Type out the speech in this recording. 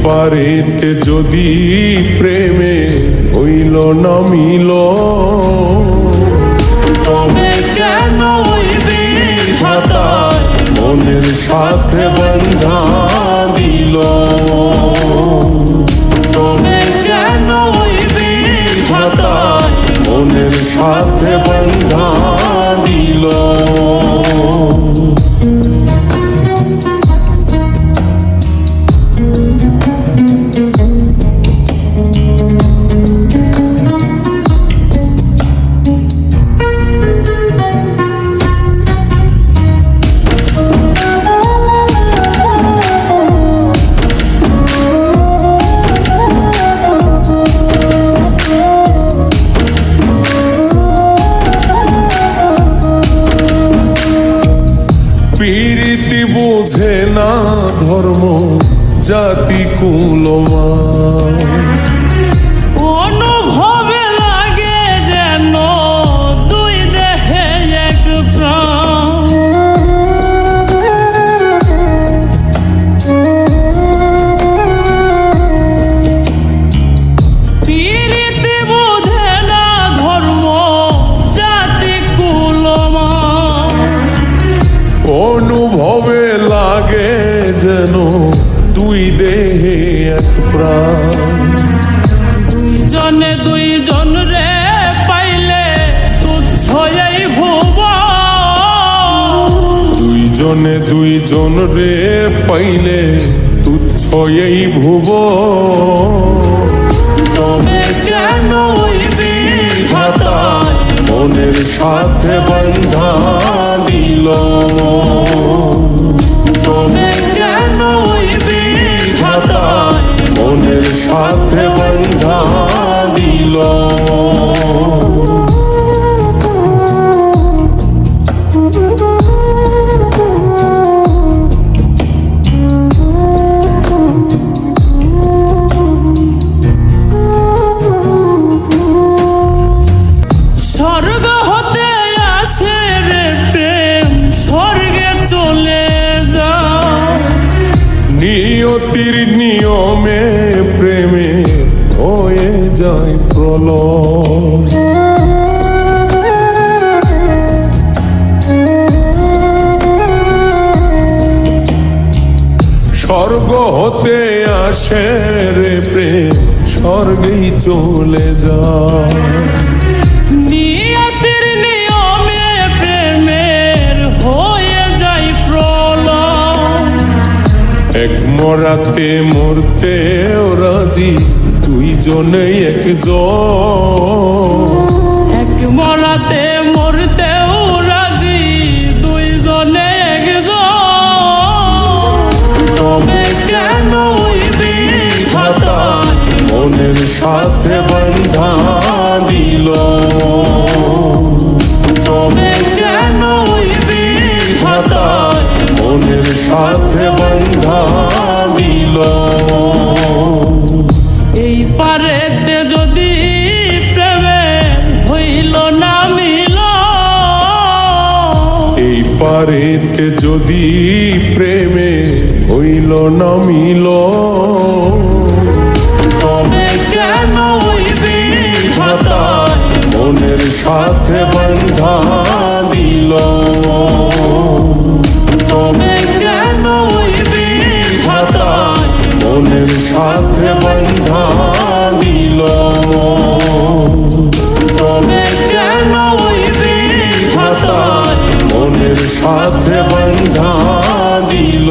পারেতে যদি প্রেমে হইল না মিল, তবে কেন ওই বিধাতায় মনের সাথে বন্ধা দিল। তবে কেন ওই বিধাতায় মনের সাথে বন্ধা দিল। প্রীতি বোঝে না ধর্ম জাতি কুলমান, অনুভবে লাগে যেন দুই দেহে এক প্রাণ। প্রীতি বোঝে না ধর্ম জাতি কুলমান, অনুভবে লাগে যেন দুই দেহে এক প্রাণ। দুইজনে দুইজন রে পাইলে তুচ্ছ এই ভুবন। দুইজনে দুইজন রে পাইলে তুচ্ছ এই ভুবন। তবে কেন ওই বিধাতায় মনের সাথে বন্ধা দিল। তবে কেন ওই বিধাতায় মনের সাথে বন্ধা দিল। স্বর্গ হতে আসে রে প্রেম, স্বর্গে চলে যায়। নিয়তির নিয়মে প্রেমে হয়ে যায় প্রলয়। স্বর্গ হতে আসে রে প্রেম, স্বর্গেই চলে যায়। নিয়তির নিয়মে প্রেমের হয়ে যায় প্রলয়। এক মরাতে মরতে রাজি দুইজনেই একজন। এক মরাতে মরতেও রাজি দুইজনে একজন। তবে কেন ওই বিধাতায় মনের সাথে বন্ধা দিল। তবে কেন ওই বিধাতায় মনের সাথে বন্ধা দিল। এই পারেতে যদি প্রেমের হইল না মিল। এই পারেতে যদি প্রেমে হইল না মিল, তবে কেন ওই বিধাতায় মনের সাথে বন্ধা দিল। তবে কেন ওই বিধাতায় মনের সাথে বন্ধা দিল। তবে কেন ওই বিধাতায় মনের সাথে বন্ধা দিল।